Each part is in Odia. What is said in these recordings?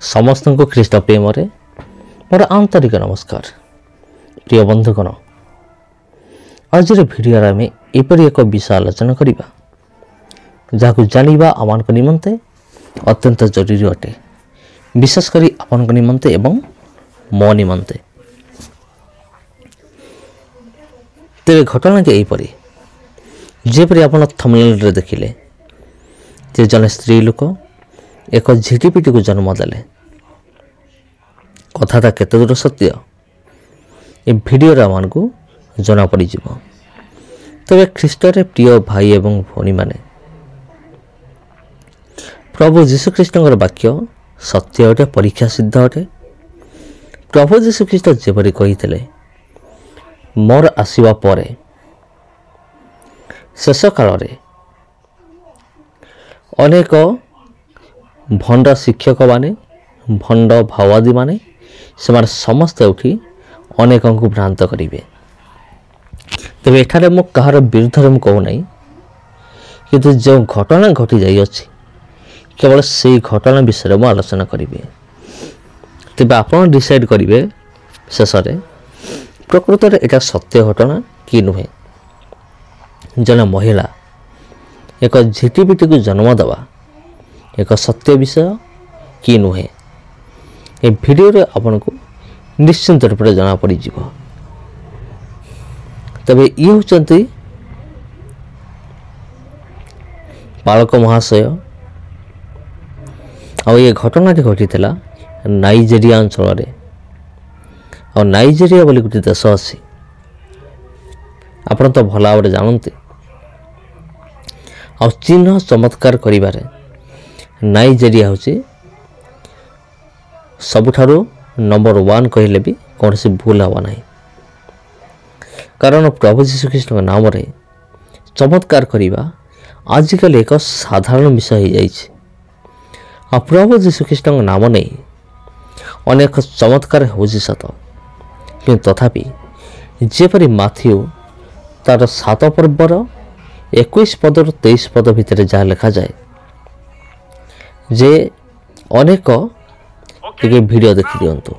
समस्त को ख्रीष्ट प्रेम मोर आंतरिक नमस्कार। प्रिय बंधुगण, आज भिडियो आम एपरी एक विषय आलोचना करवा जहाँ जानिबा आमान निमंते अत्यंत जरूरी अटे, विशेषकर आपन निमंते एवं मो निमंते। तेरे घटना के यहीपरी जेपरी आपन थंबनेल रे देखिले जे जने स्त्री लोक एक झिटिपिटी को जन्म देले। कथाटा केते दूर सत्य ए भिडियो आमान को जना पड़ी जीवो। तबे ख्रीष्टरे प्रिय भाई एवं भौणी माने, प्रभु जीशुख्रीष्टर वाक्य सत्य अटे, परीक्षा सिद्ध अटे। प्रभु जीशुख्रीष्ट जेपरी कही मोर आसीबा परे शेष काल रे अनेक भंड शिक्षक माने, भंड भाववादी माने से समस्त उठी अनेक को भ्रांत करेंगे। तेरे एठारे मु कहार विरुद्ध में कहूना, किंतु जो घटना घटी जाई अछि केवल से घटना विषय में आलोचना करी। तेज आप डिसाइड करेंगे शेष में प्रकृत में एटा सत्य घटना कि नुहे। जन महिला एक झिटिपिटी को जन्म देवा एक सत्य विषय कि नुहे, ए भिडियो रे आपन को निश्चिंत रूप से जना पड़ी जीवो। तबे ये होचंती बालक महाशय आ ये घटना घटी थिला नाइजेरिया अंचल रे। और नाइजेरिया बोली गोटे देश अच्छी, आपन तो भल भाव जानते। आ चिन्ह चमत्कार करिबारे नाइजेरिया होची सबुठारु नंबर 1 कहले भी कौन से भूल हवा नहीं। कारण प्रभु जीशुख्रीष्ट नाम रे चमत्कार करिबा आजिकल एक साधारण विषय हो जाइए। आ प्रभु जीशुख्रीष्ट नाम नहीं अनेक चमत्कार हो सत, किंतु तथापि जेपरी माथ्यू तार 7 पर्वर 21 पद 23 पद भितर जहाँ लिखा जाए जे अनेक टिके वीडियो देखि दियंतु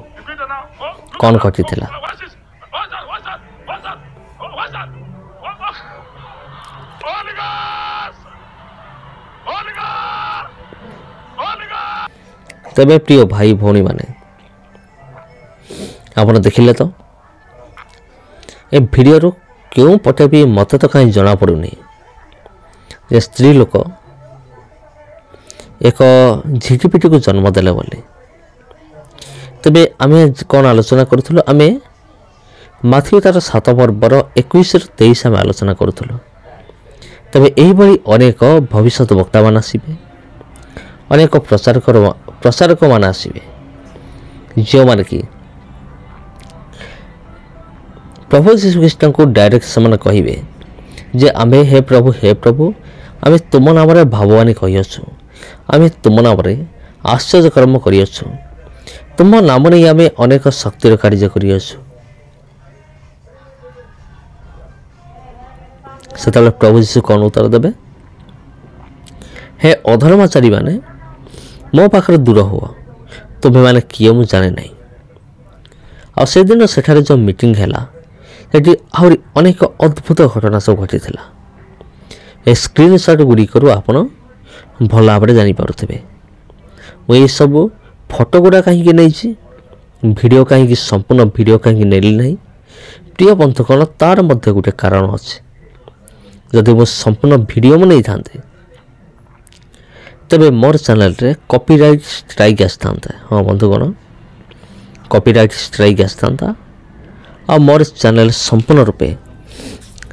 कौन घटी थिला। तबे प्रिय भाई भौणी माने आप देखिले तो ए वीडियो क्यों पटे भी मत तो कहीं जना पड़ुनी जे स्त्री लोक एक झिटिपिटी को जन्म देले बोली। तबे आमे कौन आलोचना करूथलो, आमे माथ्यू तार 7 पर्वर 21 ରୁ 23 आमे आलोचना करूथलो। तबे एही बड़ी अनेक भविष्यत वक्ता मान आसीबे, अनेक प्रचारक मान आसीबे जो माने कि प्रभु जीशुख्रीष्ट को डायरेक्ट से कहे जे आमे हे प्रभु आमे तुम नाम रे भाववानी कहियछु, आमे तुम नाम रे आश्चर्य कर्म करियछु, तुम नाम रे आमे अनेक शक्तिर कार्य करियछु। सेतले प्रभु जीशु कौन उत्तर देबे, हे अधर्मचारी माने मो पाखरे दूर हुआ, तुम्हें माने किए मु जाने नहीं। आ से दिन सेठारे जो मीटिंग हैला सेठी आहुरी अनेक अद्भुत घटना सब घटी थिला। ए स्क्रीनशॉट गुड़िकरू आपण भल भाव जानी पारुथिबे। मु ये सब फोटो गुड़ा कहीं नहीं, वीडियो कहीं संपूर्ण वीडियो कहीं नेली नहीं। प्रिय बंधुगण, तार मध्य गोटे कारण अच्छे। जदि मु संपूर्ण वीडियो में नहीं थांते तबे मोर चैनल रे कॉपीराइट स्ट्राइक आसता। हाँ बंधुगण, कॉपीराइट स्ट्राइक आसता आ मोर चैनल संपूर्ण रूपे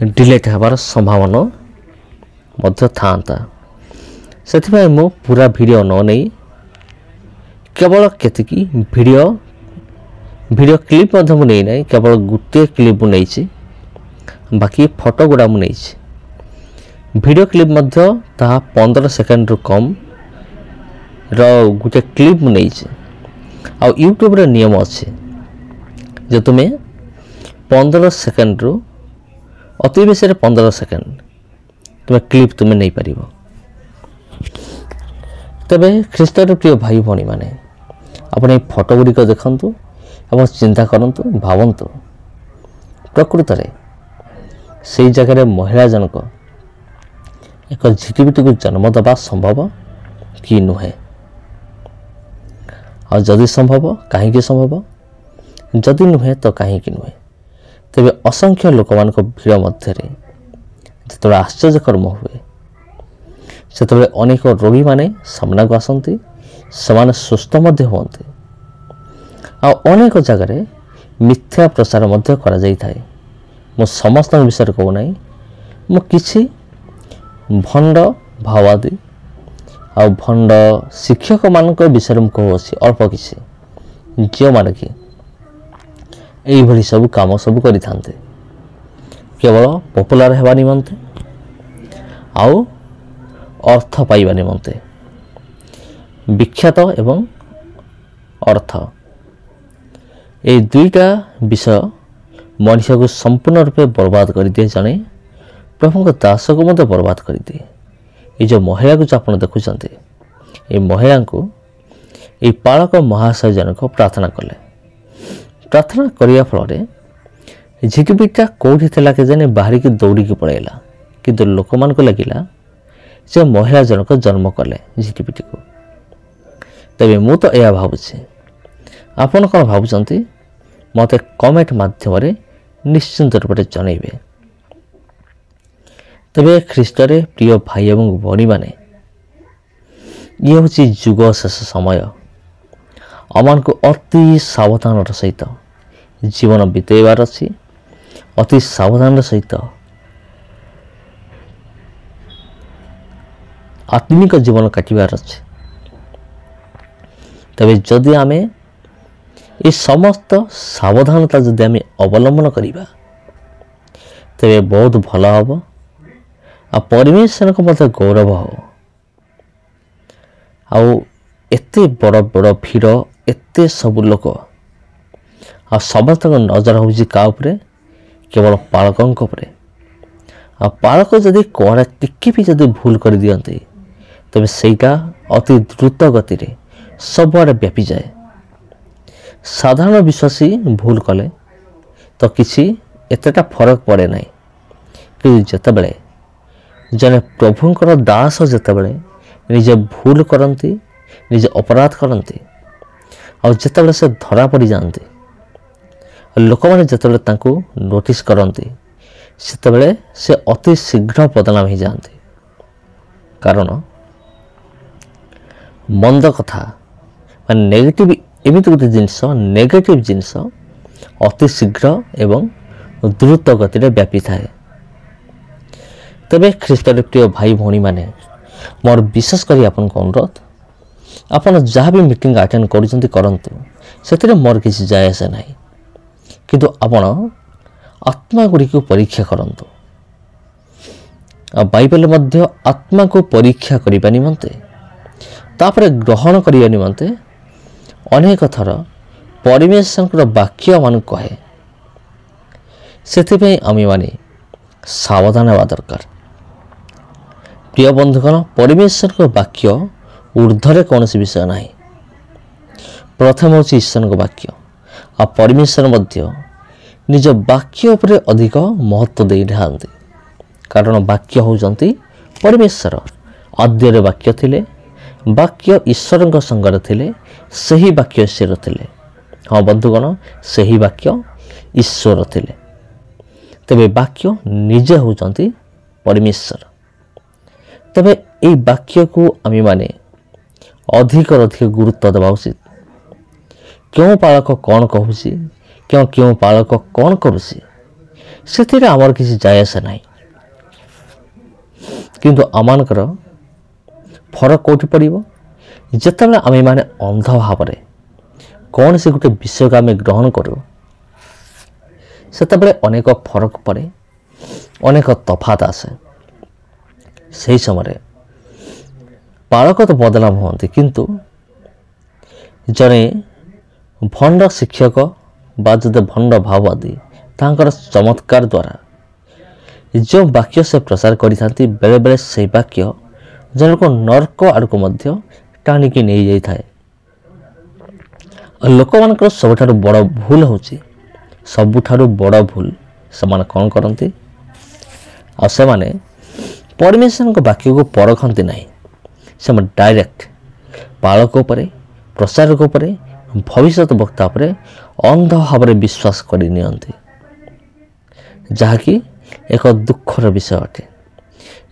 डिलीट होबार संभावना मध्य था। से मो पूरा वीडियो न नहीं केवल केतिकी वीडियो क्लिप मध्य मुझे नहीं, केवल गोटे क्लिप मुझे, बाकी फोटो गुड़ा मुझे। वीडियो क्लिप मध्य 15 सेकेंड रु कम गोटे क्लिप मुझे। आ यूट्यूब रे नियम अच्छे जे तुम्हें 15 सेकेंड रु अति बेसी 15 सेकेंड तुम्हें क्लिप तुम्हें नहीं पारिबो। तबे ख्रीष्टर प्रिय भाई भौणी माने ଆପଣ এই ଫଟୋ ଗୁଡ଼ିକ ଦେଖନ୍ତୁ ଏବଂ ଚିନ୍ତା କରନ୍ତୁ, ଭାବନ୍ତୁ ପ୍ରକୃତରେ ସେଇ ଜାଗାରେ ମହିଳା ଜଣକ ଏକ ଝିଟିପିଟିକୁ ଜନ୍ମ ଦେବା ସମ୍ଭବ କି ନୁହେଁ? ଆଉ ଯଦି ସମ୍ଭବ, କାହିଁକି ସମ୍ଭବ? ଯଦି ନୁହେଁ ତ କାହିଁକି ନୁହେଁ? ତେବେ ଅସଂଖ୍ୟ ଲୋକମାନଙ୍କ ଭିଡ଼ ମଧ୍ୟରେ ଯେତେବେଳେ ଆଶ୍ଚର୍ଯ୍ୟକର୍ମ ହୁଏ, ସେତେବେଳେ ଅନେକ ରୋଗୀମାନେ ସାମ୍ନାକୁ ଆସନ୍ତି, ସେମାନେ ସୁସ୍ଥ ମଧ୍ୟ ହୁଅନ୍ତି। ଆଉ ଅନେକ ଜାଗାରେ ମିଥ୍ୟା ପ୍ରଚାର ମଧ୍ୟ କରାଯାଇଥାଏ। ମୁଁ ସମସ୍ତଙ୍କ ବିଷୟରେ କହୁନାହିଁ, ମୁଁ କିଛି ଭଣ୍ଡ ଭାଓବାଦୀ ଆଉ ଭଣ୍ଡ ଶିକ୍ଷକମାନଙ୍କ ବିଷୟରେ ମୁଁ କହୁଅଛି, ଅଳ୍ପ କିଛି, ଯେଉଁମାନେ କି ଏଇଭଳି ସବୁ କାମ ସବୁ କରିଥାନ୍ତି କେବଳ ପପୁଲାର ହେବା ନିମନ୍ତେ ଆଉ ଅର୍ଥ ପାଇବା ନିମନ୍ତେ। ବିଖ୍ୟାତ ଏବଂ ଅର୍ଥ, এই ଦୁଇଟା ବିଷୟ ମଣିଷକୁ ସମ୍ପୂର୍ଣ୍ଣ ରୂପେ ବର୍ବାଦ କରିଦିଏ। ଜଣେ ପ୍ରଭୁଙ୍କ ଦାସକୁ ମଧ୍ୟ ବର୍ବାଦ କରିଦିଏ। ଏ ଯେଉଁ ମହିଳାକୁ ଯେଉଁ ଆପଣ ଦେଖୁଛନ୍ତି, এই ମହିଳାଙ୍କୁ এই ପାଳକ ମହାଶୟ ଜଣକ ପ୍ରାର୍ଥନା କଲେ। ପ୍ରାର୍ଥନା କରିବା ଫଳରେ ଝିଟିପିଟିଟା କେଉଁଠି ଥିଲା କେଜାଣି ବାହାରିକି ଦୌଡ଼ିକି ପଳାଇଲା। କିନ୍ତୁ ଲୋକମାନଙ୍କୁ ଲାଗିଲା ଯେ ମହିଳା ଜଣକ ଜନ୍ମ କଲେ ଝିଟିପିଟିକୁ। ତେବେ ମୁଁ ତ ଏହା ଭାବୁଛି, ଆପଣ କ'ଣ ଭାବୁଛନ୍ତି ମୋତେ କମେଣ୍ଟ ମାଧ୍ୟମରେ ନିଶ୍ଚିନ୍ତ ରୂପରେ ଜଣାଇବେ। ତେବେ ଖ୍ରୀଷ୍ଟରେ ପ୍ରିୟ ଭାଇ ଏବଂ ଭଉଣୀମାନେ, ଇଏ ହେଉଛି ଯୁଗ ଶେଷ ସମୟ। ଆମମାନଙ୍କୁ ଅତି ସାବଧାନର ସହିତ ଜୀବନ ବିତେଇବାର ଅଛି, ଅତି ସାବଧାନର ସହିତ ଆତ୍ମିକ ଜୀବନ କାଟିବାର ଅଛି। ତେବେ ଯଦି ଆମେ ଏ ସମସ୍ତ ସାବଧାନତା ଯଦି ଆମେ ଅବଲମ୍ବନ କରିବା, ତେବେ ବହୁତ ଭଲ ହେବ ଆଉ ପରମେଶ୍ୱରଙ୍କ ମଧ୍ୟ ଗୌରବ ହେବ। ଆଉ ଏତେ ବଡ଼ ବଡ଼ ଭିଡ଼, ଏତେ ସବୁ ଲୋକ, ଆଉ ସମସ୍ତଙ୍କ ନଜର ହେଉଛି କାହା ଉପରେ? କେବଳ ପାଳକଙ୍କ ଉପରେ। ଆଉ ପାଳକ ଯଦି କ'ଣ ଟିକେ ବି ଯଦି ଭୁଲ କରିଦିଅନ୍ତି, ତେବେ ସେଇଟା ଅତି ଦ୍ରୁତ ଗତିରେ ସବୁଆଡ଼େ ବ୍ୟାପିଯାଏ। ସାଧାରଣ ବିଶ୍ୱାସୀ ଭୁଲ କଲେ ତ କିଛି ଏତେଟା ଫରକ ପଡ଼େ ନାହିଁ, କିନ୍ତୁ ଯେତେବେଳେ ଜଣେ ପ୍ରଭୁଙ୍କର ଦାସ ଯେତେବେଳେ ନିଜେ ଭୁଲ କରନ୍ତି, ନିଜେ ଅପରାଧ କରନ୍ତି, ଆଉ ଯେତେବେଳେ ସେ ଧରା ପଡ଼ିଯାଆନ୍ତି, ଲୋକମାନେ ଯେତେବେଳେ ତାଙ୍କୁ ନୋଟିସ୍ କରନ୍ତି, ସେତେବେଳେ ସେ ଅତି ଶୀଘ୍ର ବଦନାମ ହୋଇଯାଆନ୍ତି। କାରଣ ମନ୍ଦ କଥା ମାନେ ନେଗେଟିଭ, ଏମିତି ଗୋଟେ ଜିନିଷ, ନେଗେଟିଭ ଜିନିଷ ଅତି ଶୀଘ୍ର ଏବଂ ଦ୍ରୁତ ଗତିରେ ବ୍ୟାପିଥାଏ। ତେବେ ଖ୍ରୀଷ୍ଟରେ ପ୍ରିୟ ଭାଇ ଭଉଣୀମାନେ, ମୋର ବିଶେଷ କରି ଆପଣଙ୍କ ଅନୁରୋଧ, ଆପଣ ଯାହା ବି ମିଟିଂ ଆଟେଣ୍ଡ କରୁଛନ୍ତି କରନ୍ତୁ, ସେଥିରେ ମୋର କିଛି ଯାଏ ଆସେ ନାହିଁ। କିନ୍ତୁ ଆପଣ ଆତ୍ମା ଗୁଡ଼ିକୁ ପରୀକ୍ଷା କରନ୍ତୁ। ଆଉ ବାଇବେଲ ମଧ୍ୟ ଆତ୍ମାକୁ ପରୀକ୍ଷା କରିବା ନିମନ୍ତେ, ତାପରେ ଗ୍ରହଣ କରିବା ନିମନ୍ତେ ଅନେକ ଥର ପରମେଶ୍ୱରଙ୍କର ବାକ୍ୟମାନଙ୍କୁ କହେ। ସେଥିପାଇଁ ଆମେମାନେ ସାବଧାନ ହେବା ଦରକାର। ପ୍ରିୟ ବନ୍ଧୁଗଣ, ପରମେଶ୍ୱରଙ୍କ ବାକ୍ୟ ଊର୍ଦ୍ଧ୍ୱରେ କୌଣସି ବିଷୟ ନାହିଁ। ପ୍ରଥମ ହେଉଛି ଈଶ୍ୱରଙ୍କ ବାକ୍ୟ। ଆଉ ପରମେଶ୍ୱର ମଧ୍ୟ ନିଜ ବାକ୍ୟ ଉପରେ ଅଧିକ ମହତ୍ତ୍ୱ ଦେଇଥାନ୍ତି। କାରଣ ବାକ୍ୟ ହେଉଛନ୍ତି ପରମେଶ୍ୱର। ଆଦ୍ୟରେ ବାକ୍ୟ ଥିଲେ, ବାକ୍ୟ ଈଶ୍ୱରଙ୍କ ସଙ୍ଗରେ ଥିଲେ, ସେହି ବାକ୍ୟ ଈଶ୍ୱର ଥିଲେ। ହଁ ବନ୍ଧୁଗଣ, ସେହି ବାକ୍ୟ ଈଶ୍ୱର ଥିଲେ। ତେବେ ବାକ୍ୟ ନିଜେ ହେଉଛନ୍ତି ପରମେଶ୍ୱର। ତେବେ ଏହି ବାକ୍ୟକୁ ଆମେମାନେ ଅଧିକରୁ ଅଧିକ ଗୁରୁତ୍ୱ ଦେବା ଉଚିତ। କେଉଁ ପାଳକ କ'ଣ କହୁଛି, କେଉଁ ପାଳକ କ'ଣ କରୁଛି, ସେଥିରେ ଆମର କିଛି ଯାଏ ଆସେ ନାହିଁ। କିନ୍ତୁ ଆମମାନଙ୍କର ଫରକ କେଉଁଠି ପଡ଼ିବ? ଯେତେବେଳେ ଆମେମାନେ ଅନ୍ଧ ଭାବରେ କୌଣସି ଗୋଟେ ବିଷୟକୁ ଆମେ ଗ୍ରହଣ କରୁ, ସେତେବେଳେ ଅନେକ ଫରକ ପଡ଼େ, ଅନେକ ତଫାତ ଆସେ। ସେହି ସମୟରେ ପାଳକ ତ ବଦନାମ ହୁଅନ୍ତି, କିନ୍ତୁ ଜଣେ ଭଣ୍ଡ ଶିକ୍ଷକ ବା ଯଦି ଭଣ୍ଡ ଭାଓବାଦୀ, ତାଙ୍କର ଚମତ୍କାର ଦ୍ୱାରା ଯେଉଁ ବାକ୍ୟ ସେ ପ୍ରଚାର କରିଥାନ୍ତି, ବେଳେବେଳେ ସେହି ବାକ୍ୟ ଜଣକୁ ନର୍କ ଆଡ଼କୁ ମଧ୍ୟ ଟାଣିକି ନେଇଯାଇଥାଏ। ଲୋକମାନଙ୍କର ସବୁଠାରୁ ବଡ଼ ଭୁଲ ହେଉଛି ସବୁଠାରୁ ବଡ଼ ଭୁଲ ସେମାନେ କ'ଣ କରନ୍ତି ଆଉ ସେମାନେ ପରମେଶ୍ୱରଙ୍କ ବାକ୍ୟକୁ ପରଖନ୍ତି ନାହିଁ। ସେମାନେ ଡାଇରେକ୍ଟ ପାଳକ ଉପରେ ପ୍ରଚାରକ ଉପରେ ଭବିଷ୍ୟତ ବକ୍ତା ଉପରେ ଅନ୍ଧ ଭାବରେ ବିଶ୍ୱାସ କରି ନିଅନ୍ତି, ଯାହାକି ଏକ ଦୁଃଖର ବିଷୟ ଅଟେ।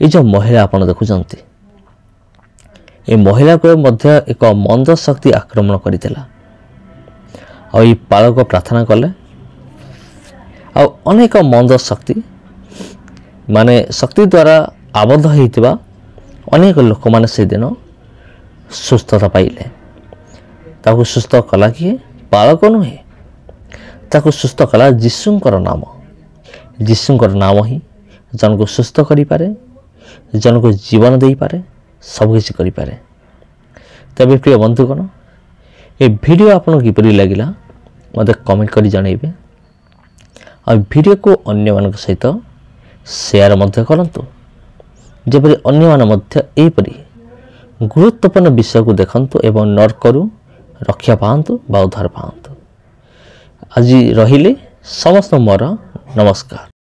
ଏ ଯେଉଁ ମହିଳା ଆପଣ ଦେଖୁଛନ୍ତି, ଏ ମହିଳାକୁ ମଧ୍ୟ ଏକ ମନ୍ଦ ଶକ୍ତି ଆକ୍ରମଣ କରିଥିଲା। ଆଉ ଏ ପାଳକ ପ୍ରାର୍ଥନା କଲେ ଆଉ ଅନେକ ମନ୍ଦ ଶକ୍ତି ଦ୍ୱାରା ଆବଦ୍ଧ ହୋଇଥିବା ଅନେକ ଲୋକମାନେ ସେଦିନ ସୁସ୍ଥତା ପାଇଲେ। ତାକୁ ସୁସ୍ଥ କଲା କିଏ? ପାଳକ ନୁହେଁ, ତାକୁ ସୁସ୍ଥ କଲା ଯୀଶୁଙ୍କର ନାମ। ଯୀଶୁଙ୍କର ନାମ ହିଁ ଜଣକୁ ସୁସ୍ଥ କରିପାରେ, ଜଣକୁ ଜୀବନ ଦେଇପାରେ, ସବୁକିଛି କରିପାରେ। ତେବେ ପ୍ରିୟ ବନ୍ଧୁଗଣ, ଏ ଭିଡ଼ିଓ ଆପଣଙ୍କୁ କିପରି ଲାଗିଲା ମୋତେ କମେଣ୍ଟ କରି ଜଣାଇବେ। ଆଉ ଭିଡ଼ିଓକୁ ଅନ୍ୟମାନଙ୍କ ସହିତ ସେୟାର ମଧ୍ୟ କରନ୍ତୁ, ଯେପରି ଅନ୍ୟମାନେ ମଧ୍ୟ ଏହିପରି ଗୁରୁତ୍ୱପୂର୍ଣ୍ଣ ବିଷୟକୁ ଦେଖନ୍ତୁ ଏବଂ ନର୍କରୁ ରକ୍ଷା ପାଆନ୍ତୁ ବା ଉଦ୍ଧାର ପାଆନ୍ତୁ। ଆଜି ରହିଲେ ସମସ୍ତ ମୋର ନମସ୍କାର।